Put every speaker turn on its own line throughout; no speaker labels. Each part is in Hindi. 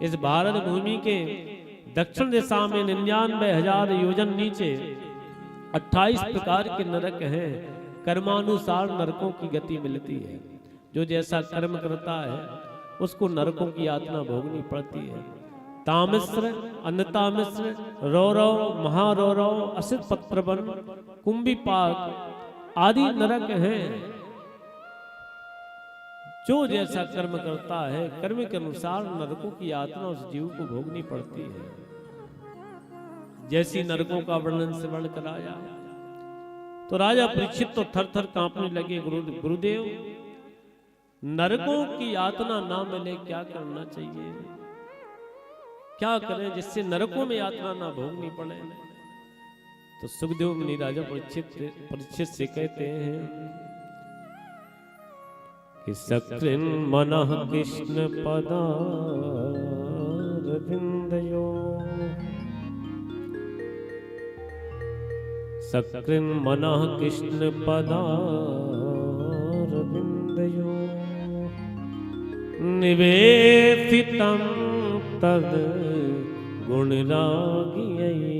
इस भारत भूमि के दक्षिण दिशा में 99,000 योजन नीचे 28 प्रकार के नरक हैं। कर्मानुसार नरकों की गति मिलती है। जो जैसा कर्म करता है उसको नरकों की यातना भोगनी पड़ती है। तामिश्र, अन्नतामिश्र, रौरव, महारौरव, असित पत्रवन, कुंभीपाक आदि नरक हैं। जो जैसा कर्म करता है कर्म के अनुसार नरकों की यातना उस जीव को भोगनी पड़ती है। जैसी नरकों का वर्णन श्रवण कराया तो राजा परीक्षित तो थर थर कांपने लगे। गुरुदेव, नरकों की यातना ना मिले क्या करना चाहिए? क्या करें जिससे नरकों में यातना ना भोगनी पड़े? तो सुखदेव मुनि राजा परीक्षित से कहते हैं कि सकृन मनः कृष्ण पदारविंदयो, सकृन मनः कृष्ण पदारविंदयो, निवेदितं तद गुणरागियैर्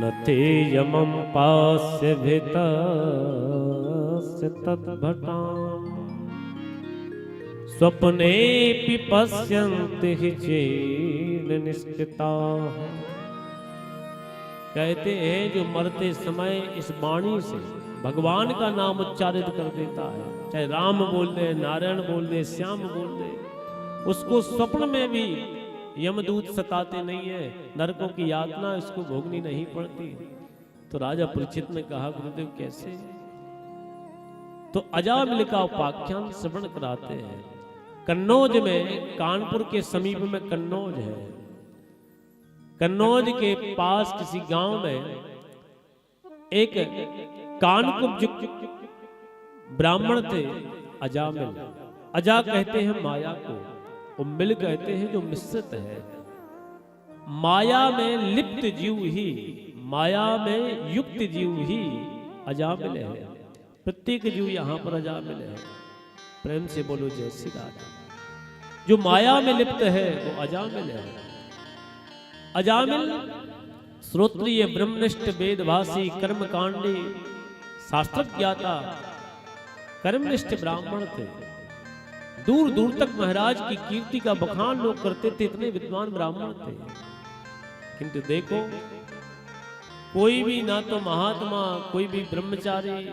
नते यमं पास्य भितस्य तद्भटाम् स्वप्नेऽपि पश्यन्ति चेन्न निष्कृताः। कहते हैं जो मरते समय इस वाणी से भगवान का नाम उच्चारित कर देता है, चाहे राम बोल दे, नारायण बोल दे, श्याम बोल दे, उसको स्वप्न में भी यमदूत सताते नहीं है, नरकों की यातना इसको भोगनी नहीं पड़ती। तो राजा परीक्षित ने कहा गुरुदेव कैसे? तो अजामिल का उपाख्यान श्रवण कराते हैं। कन्नौज में, कानपुर के समीप में कन्नौज है। कन्नौज के पास किसी गांव में एक कानकुब्ज ब्राह्मण थे, अजामिल। अजा कहते हैं माया को, मिल कहते हैं जो मिश्रित है। माया में लिप्त जीव ही, माया में युक्त जीव ही अजामिल है। प्रत्येक जीव यहां पर अजामिल है। प्रेम से बोलो जय श्री राम। जो माया में लिप्त है वो अजामिल है। अजामिल श्रोत्रिय, ब्रह्मनिष्ठ, वेदभाषी, कर्मकांडी, शास्त्र ज्ञाता, कर्मनिष्ठ ब्राह्मण थे। दूर दूर तक महाराज की कीर्ति का बखान लोग करते थे, इतने विद्वान ब्राह्मण थे। किंतु देखो, कोई भी ना तो महात्मा, कोई भी ब्रह्मचारी,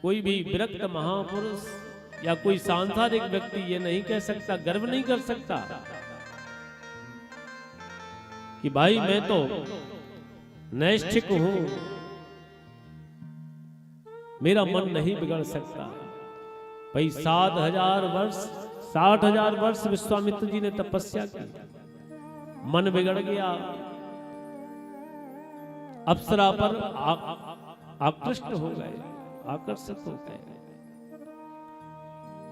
कोई भी विरक्त महापुरुष या कोई सांसारिक व्यक्ति ये नहीं कह सकता, गर्व नहीं कर सकता कि भाई मैं तो नैष्ठिक हूं, मेरा मन नहीं बिगड़ सकता। भाई 60,000 वर्ष विश्वामित्र जी ने तपस्या की, मन बिगड़ गया, अप्सरा पर आकृष्ट हो गए, आकर्षित हो गए।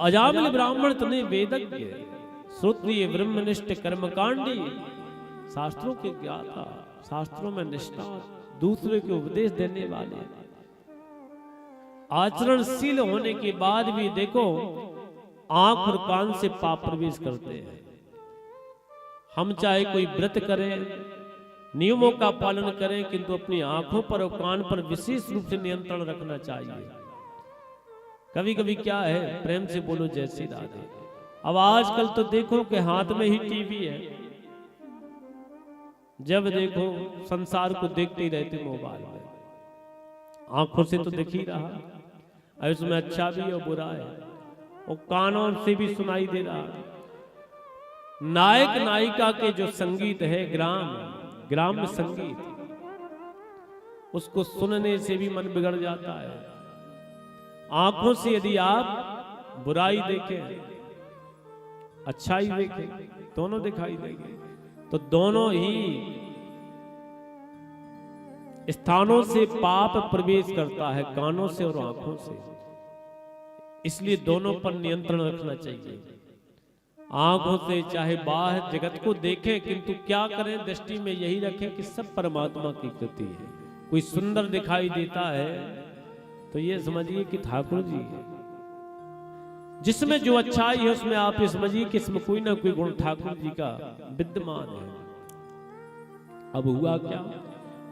अजामिल ब्राह्मण इतने वेदज्ञ, श्रोत्रिय, ब्रह्मनिष्ठ, कर्मकांडी, शास्त्रों के ज्ञाता, शास्त्रों में निष्ठा, दूसरे के उपदेश देने वाले, आचरणशील होने के बाद भी देखो आंख और कान से पाप प्रवेश करते हैं। हम चाहे कोई व्रत करें, नियमों का पालन करें, किंतु अपनी आंखों पर और कान पर विशेष रूप से नियंत्रण रखना चाहिए। कभी कभी क्या है, प्रेम से बोलो जय श्री राधे। अब आजकल तो देखो कि हाथ में ही टीवी है, जब देखो संसार को देखते ही रहते मोबाइल में। आंखों से तो दिख ही रहा, इसमें अच्छा भी और बुरा है, और कानों से भी सुनाई दे रहा। नायक नायिका के जो संगीत है, ग्राम्य संगीत, उसको सुनने से भी मन बिगड़ जाता है। आंखों से यदि आप बुराई देखें, अच्छाई देखें, दोनों दिखाई देंगे। तो दोनों ही स्थानों से पाप प्रवेश करता है, कानों से और आंखों से। इसलिए दोनों पर नियंत्रण रखना चाहिए। आंखों से चाहे बाहर जगत को देखें, किंतु क्या करें, दृष्टि में यही रखें कि सब परमात्मा की कृति है। कोई सुंदर दिखाई देता है तो ये समझिए कि ठाकुर जी है। जिसमें जो अच्छाई है उसमें आप ये समझिए कि इसमें कोई ना कोई गुण ठाकुर जी का विद्यमान है। अब हुआ क्या,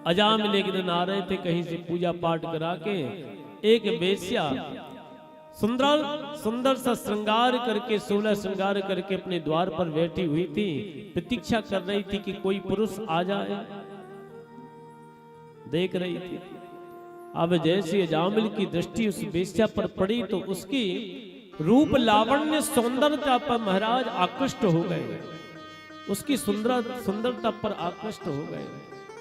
अजामिल एक दिन आ रहे थे कहीं से पूजा पाठ करा के, एक वेश्या सुंदर सा श्रृंगार करके 16 श्रृंगार करके अपने द्वार पर बैठी हुई थी, प्रतीक्षा कर रही थी कि कोई पुरुष आ जाए, देख रही थी। अब जैसे अजामिल की दृष्टि उस वेश्या पर पड़ी तो उसकी रूप लावण्य सौंदर्यता पर महाराज आकृष्ट हो गए, उसकी सुंदरता पर आकृष्ट हो गए।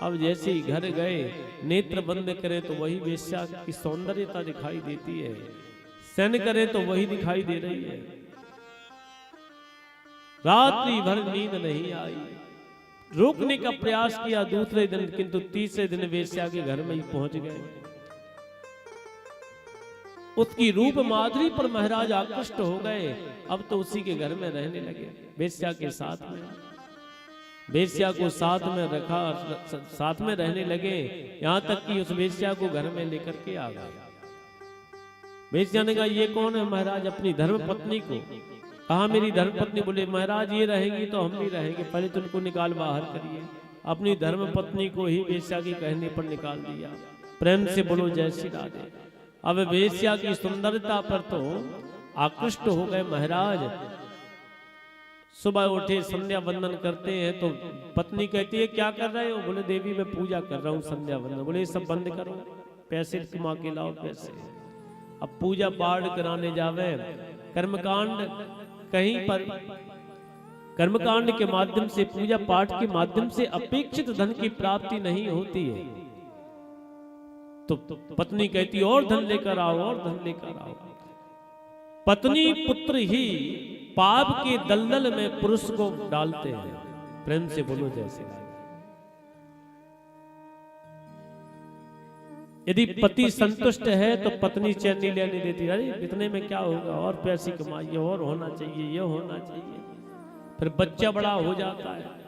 अब जैसे ही घर गए, नेत्र बंद करे तो वही वेश्या की सौंदर्यता दिखाई देती है, सहन करे तो वही दिखाई दे रही है। रात्रि भर नींद नहीं आई, रोकने का प्रयास किया दूसरे दिन, किंतु तीसरे दिन वेश्या के घर में ही पहुंच गए। उसकी रूप माधुरी पर महाराज आकृष्ट हो गए। अब तो उसी के घर में रहने लगे, वेश्या के साथ में, वेश्या को साथ में रखा, साथ में रहने लगे, यहां तक कि उस वेश्या को घर में लेकर के आ गए। वेश्या ने कहा ये कौन है महाराज, अपनी धर्म पत्नी को कहा मेरी धर्म पत्नी। बोले महाराज ये रहेंगी तो हम भी रहेंगे, पहले तो उनको निकाल बाहर करिए। अपनी धर्म पत्नी को ही वेश्या के कहने पर निकाल दिया। प्रेम से बोलो जय श्री राधे। अब वेश्या की सुंदरता पर तो आकृष्ट हो गए महाराज। सुबह उठे, संध्या वंदन करते हैं तो पत्नी कहती है क्या कर रहे हो? बोले देवी मैं पूजा कर रहा हूँ, संध्या वंदन। बोले सब बंद करो, पैसे कमा के लाओ पैसे। अब पूजा पाठ कराने जावे, कर्मकांड कहीं पर कर्मकांड के माध्यम से, पूजा पाठ के माध्यम से अपेक्षित धन की प्राप्ति नहीं होती है। तो पत्नी कहती और धन लेकर आओ, और धन लेकर आओ। पत्नी पुत्र ही पाप के दलदल में पुरुष को डालते हैं। प्रेम से बोलो जैसे। यदि पति संतुष्ट है तो पत्नी चैन नहीं लेने देती, अरे इतने में क्या होगा, और पैसे कमाइए, और होना चाहिए, ये होना चाहिए। फिर बच्चा बड़ा हो जाता है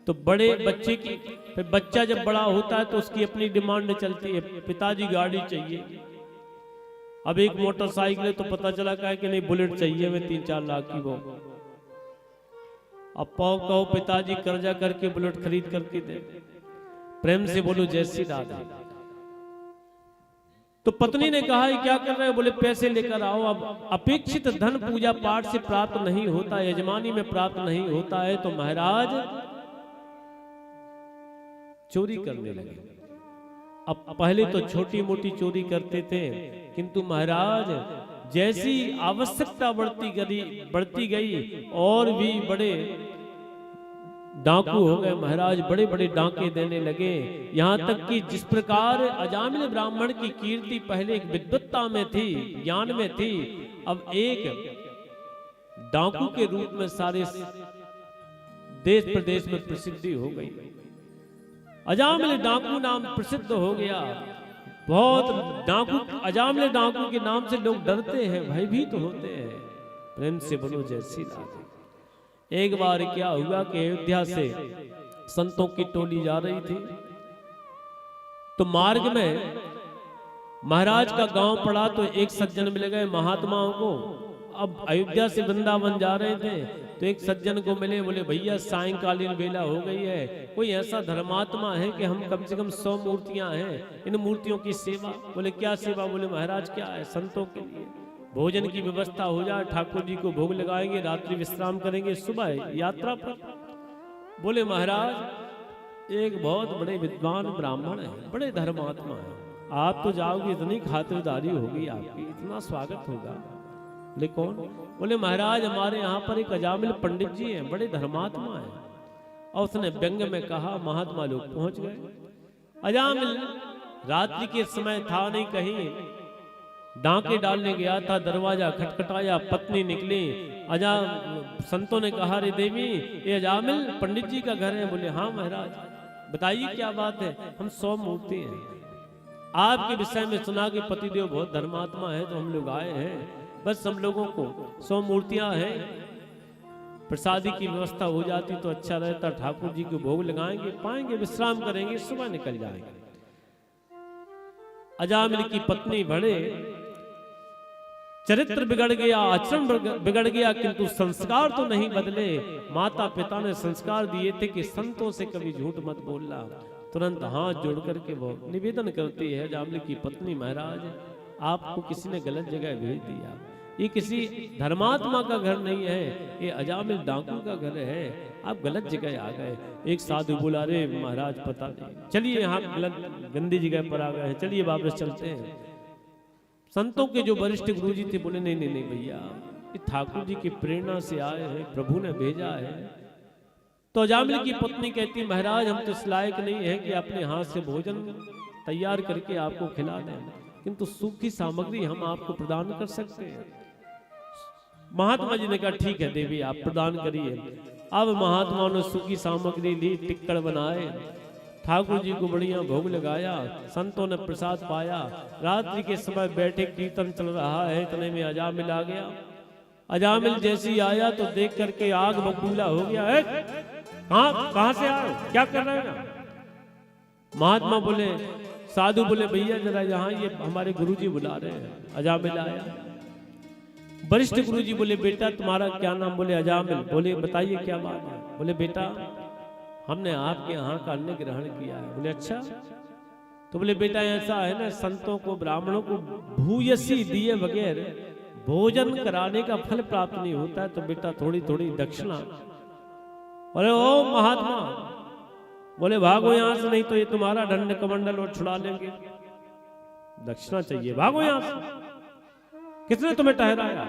तो बड़े बच्चे की, फिर बच्चा जब बड़ा होता है तो उसकी अपनी डिमांड चलती है, पिताजी गाड़ी चाहिए। अब एक मोटरसाइकिल है तो पता चला कि नहीं बुलेट चाहिए, मैं 3-4 लाख की वो। अब पाओ कहो पिताजी कर्जा करके बुलेट खरीद करके दे। प्रेम से बोलो जय श्री राधे। तो पत्नी ने कहा क्या कर रहे हो? बोले पैसे लेकर आओ। अब अपेक्षित धन पूजा पाठ से प्राप्त नहीं होता, यजमानी में प्राप्त नहीं होता है तो महाराज चोरी करने लगे। अब पहले तो छोटी मोटी चोरी करते थे, किंतु महाराज जैसी आवश्यकता बढ़ती गई और भी बड़े डाकू हो गए महाराज, बड़े बड़े डाके देने लगे। यहां तक कि जिस प्रकार अजामिल ब्राह्मण की कीर्ति पहले एक विद्वत्ता में थी, ज्ञान में थी, अब एक डाकू के रूप में सारे देश प्रदेश में प्रसिद्धि हो गई। अजामिल डाकू नाम प्रसिद्ध हो गया। बहुत डाकू, अजामिल डाकू के नाम से लोग डरते हैं, भयभीत होते हैं। प्रेम से बोलो जय श्री राधे। एक बार क्या हुआ कि अयोध्या से संतों की टोली जा रही थी, तो मार्ग में महाराज का गांव पड़ा तो एक सज्जन मिल गए महात्माओं को। अब अयोध्या से वृंदावन जा रहे थे तो एक सज्जन को मिले, बोले भैया सायंकालीन वेला हो गई है, कोई ऐसा धर्मात्मा है कि हम कम से कम 100 मूर्तियां हैं, इन मूर्तियों की सेवा। बोले क्या सेवा? बोले महाराज क्या है? संतों के लिए भोजन की व्यवस्था हो जाए, ठाकुर जी को भोग लगाएंगे, रात्रि विश्राम करेंगे, सुबह यात्रा पर। बोले महाराज एक बहुत बड़े विद्वान ब्राह्मण है, बड़े धर्मात्मा है, आप तो जाओगे, इतनी खातिरदारी होगी आपकी, इतना स्वागत होगा। बोले कौन? बोले महाराज हमारे यहाँ पर एक अजामिल पंडित जी हैं, बड़े धर्मात्मा हैं। और उसने व्यंग में कहा, महात्मा लोग पहुंच गए। अजामिल रात्रि के समय था नहीं, कहीं डांके डालने गया था, दरवाजा खटखटाया, पत्नी निकली। संतों ने कहा रे देवी ये अजामिल पंडित जी का घर है। बोले हाँ महाराज, बताइए क्या बात है? हम 100 मूर्ति हैं, आपके विषय में सुना कि पतिदेव बहुत धर्मात्मा है तो हम लोग आए हैं। बस हम लोगों को 100 मूर्तियां हैं, प्रसादी की व्यवस्था हो जाती तो अच्छा रहता, ठाकुर जी को भोग लगाएंगे, पाएंगे, विश्राम करेंगे, सुबह निकल जाएंगे। अजामिल की पत्नी बड़े चरित्र बिगड़ गया, आचरण बिगड़ गया, किंतु संस्कार तो नहीं बदले। माता पिता ने संस्कार दिए थे कि संतों से कभी झूठ मत बोलना। तुरंत हाथ जोड़ करके वो निवेदन करती है जामली की पत्नी, महाराज आपको किसी ने गलत जगह भेज दिया, ये किसी धर्मात्मा का घर नहीं है, ये अजामिल डाकू का घर है, आप गलत जगह आ गए। एक साधु बोला, अरे महाराज पता नहीं, चलिए यहाँ गलत गंदी जगह पर आ गए हैं, चलिए वापस चलते हैं। संतों के जो वरिष्ठ गुरुजी थे बोले, नहीं नहीं नहीं भैया, ये ठाकुर जी की प्रेरणा से आए हैं, प्रभु ने भेजा है। तो अजामिल की पत्नी कहती, महाराज हम तो इस लायक नहीं है कि अपने हाथ से भोजन तैयार करके आपको खिला दें, किंतु सूखी सामग्री हम आपको प्रदान कर सकते हैं। महात्मा जी ने कहा, ठीक है देवी आप प्रदान करिए। अब महात्मा ने सूखी सामग्री ली, टिक्कड़ बनाए, ठाकुर जी को बढ़िया भोग लगाया, संतों ने प्रसाद पाया। रात्रि के समय बैठे कीर्तन चल रहा है, इतने में अजामिल आ गया। अजामिल जैसे ही आया तो देख करके आग बबूला हो गया। कहां से आए, क्या कर रहे हैं? महात्मा बोले, साधु बोले, भैया जरा यहाँ ये हमारे गुरुजी बुला रहे हैं। अजामिल आया, वरिष्ठ गुरुजी बोले, बेटा तुम्हारा क्या नाम? बोले अजामिल। बोले बताइए क्या बात है? बोले बेटा हमने आपके यहाँ का अन्न ग्रहण किया है। बोले अच्छा। तो बोले बेटा ऐसा है ना, संतों को ब्राह्मणों को भूयसी दिए बगैर भोजन कराने का फल प्राप्त नहीं होता है, तो बेटा थोड़ी थोड़ी दक्षिणा। बोले ओ महात्मा, बोले भागो यहाँ से, नहीं तो ये तुम्हारा दंड कमंडल और छुड़ा लेंगे, दक्षिणा चाहिए, भागो यहाँ से। किसने तुम्हें ठहराया?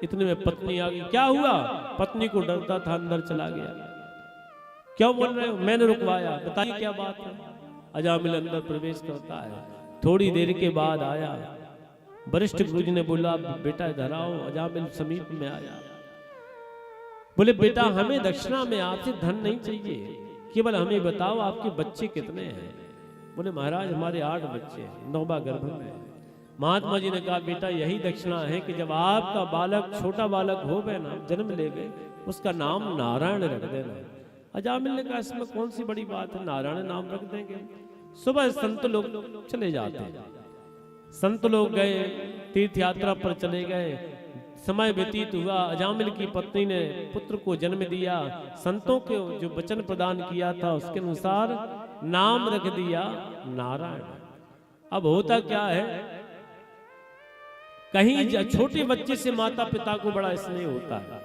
इतने में पत्नी आ गई। क्या हुआ? पत्नी को डरता था, अंदर चला गया। क्यों बोल रहे हो? मैंने रुकवाया, बताइए क्या बात है? अजामिल अंदर प्रवेश करता है, थोड़ी देर के बाद आया। वरिष्ठ गुरुजी ने बोला, बेटा इधर आओ। अजामिल समीप में आया, बोले बेटा हमें दक्षिणा में आपसे धन नहीं चाहिए, केवल हमें बताओ आपके बच्चे कितने हैं? बोले महाराज हमारे 8 बच्चे हैं, 9वां गर्भ में। महात्मा जी ने कहा, बेटा यही दक्षिणा है कि जब आपका बालक छोटा बालक हो गए ना, जन्म ले गए, उसका नाम नारायण रख देना। अजामिल ने कहा, इसमें कौन सी बड़ी बात है, नारायण नाम रख देंगे। सुबह संत लोग चले जाते हैं, संत लोग गए, तीर्थ यात्रा पर चले गए। समय व्यतीत हुआ, अजामिल की पत्नी ने पुत्र को जन्म दिया। संतों के जो वचन प्रदान किया था उसके अनुसार नाम रख दिया नारायण। अब होता क्या है, कहीं छोटे बच्चे से माता पिता को बड़ा स्नेह होता है।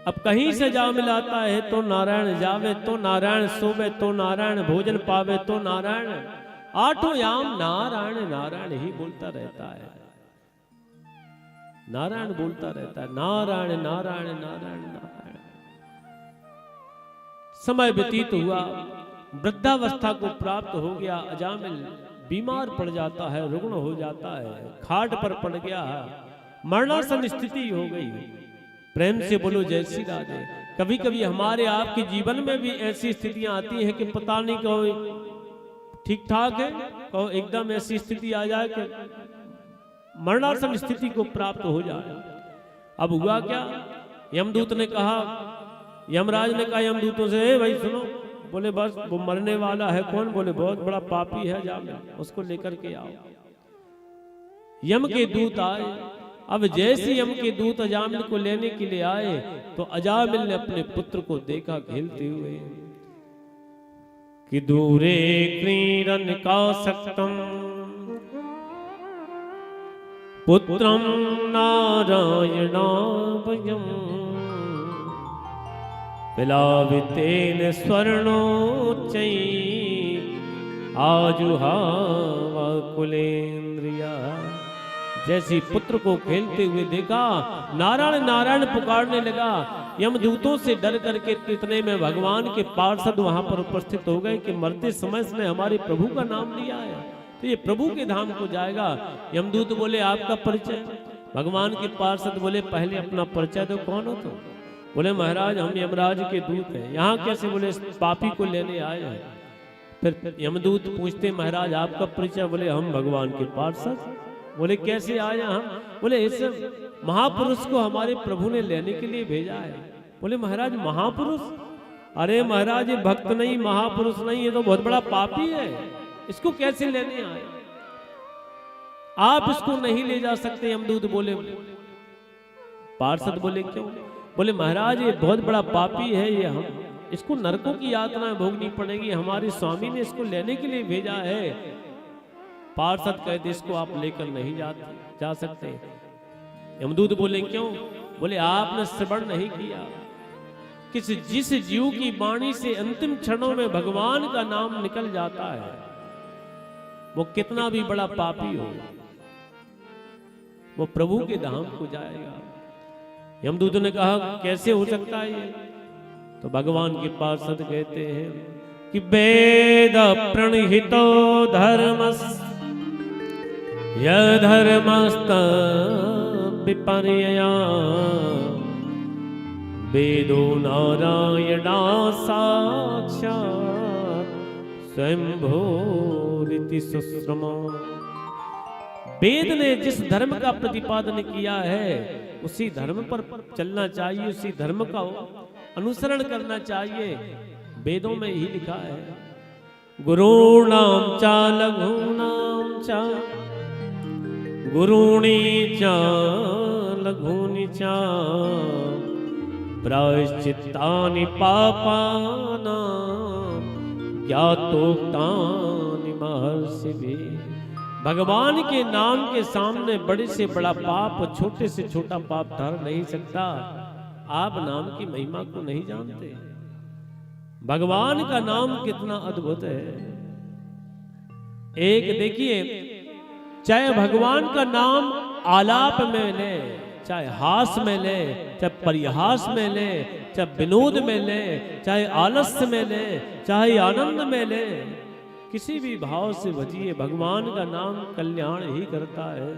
अब कहीं से जा मिलाता है तो नारायण, जावे तो नारायण, सोवे तो नारायण, भोजन पावे तो नारायण, 8 याम नारायण नारायण ही बोलता रहता है, नारायण बोलता रहता है, नारायण नारायण नारायण नारायण। समय व्यतीत हुआ, वृद्धावस्था को प्राप्त हो गया। अजामिल बीमार पड़ जाता है, रुग्ण हो जाता है, खाट पर पड़ गया, मरणासन स्थिति हो गई। प्रेम से बोलो जय श्री राधे। कभी कभी हमारे आपके जीवन में भी ऐसी स्थितियां आती हैं कि पता नहीं, कहो ठीक ठाक है, कहो एकदम ऐसी स्थिति आ जाए कि मरणासन स्थिति को प्राप्त हो जाए। अब हुआ क्या, यमदूत ने कहा, यमराज ने कहा यमदूतों से, भाई सुनो। बोले बस वो मरने वाला है। कौन? बोले बहुत बड़ा पापी है जामिल, उसको लेकर के आओ। यम के दूत आए। अब जैसे यम के दूत अजामिल को लेने के लिए आए तो अजामिल ने अपने पुत्र को देखा खेलते हुए कि दूरे क्रीडन का सक्तम पुत्रम नारायणाभयम् विलावितेन स्वर्णोच्चै आजुहावा कुलेन्द्रिया। जैसी पुत्र को खेलते हुए देखा, नारायण नारायण पुकारने लगा। यमदूतों से डर करके इतने में भगवान के पार्षद वहां पर उपस्थित हो गए कि मरते समय इसने हमारे प्रभु का नाम लिया है तो ये प्रभु के धाम को जाएगा। यमदूत बोले आपका परिचय? भगवान के पार्षद बोले पहले अपना परिचय दो, कौन हो तुम? बोले महाराज हम यमराज के दूत हैं। यहाँ कैसे? बोले पापी को लेने आए हैं। फिर यमदूत पूछते महाराज आपका परिचय? बोले हम भगवान के पार्षद। बोले कैसे आए हम? बोले इस महापुरुष को हमारे प्रभु ने लेने के लिए भेजा है। बोले महाराज महापुरुष? अरे महाराज ये भक्त नहीं, महापुरुष नहीं, ये तो बहुत बड़ा पापी है, इसको कैसे लेने आए? आप इसको नहीं ले जा सकते। यमदूत बोले, पार्षद बोले क्यों? बोले महाराज ये बहुत बड़ा पापी है, ये हम इसको नरकों की यातनाएं भोगनी पड़ेगी, हमारे स्वामी ने इसको लेने के लिए भेजा है। पार्षद कहते इसको आप लेकर नहीं जा सकते। यमदूत बोले क्यों? बोले आपने श्रवण नहीं किया कि जिस जीव की वाणी से अंतिम क्षणों में भगवान का नाम निकल जाता है, वो कितना भी बड़ा पापी हो, वो प्रभु के धाम को जाएगा। यमदूत ने कहा कैसे हो सकता है ये? तो भगवान के पार्षद कहते हैं कि वेद प्रणहितो धर्मस् यधर्मस्त विपर्यया वेदो नारायणा साक्षात् स्वयंभूरिति सुश्रमा। वेद ने जिस धर्म का प्रतिपादन किया है उसी धर्म पर चलना चाहिए, उसी धर्म का अनुसरण करना चाहिए। वेदों में ही लिखा है गुरूणाम चा लघूनाम चा गुरूणी चा लघूनि चा प्रायश्चित्तानि पापानां ज्ञातोक्तानि महर्षिभिः। भगवान के नाम के सामने बड़े से बड़ा पाप, छोटे से छोटा पाप ठहर नहीं सकता। आप नाम की महिमा को नहीं जानते। भगवान का नाम कितना अद्भुत है। एक देखिए, चाहे भगवान का नाम आलाप में ले, चाहे हास में ले, चाहे परिहास में ले, चाहे विनोद में ले, चाहे आलस्य में ले, चाहे आनंद में ले, किसी भी भाव से भजिए, भगवान का नाम कल्याण ही करता है।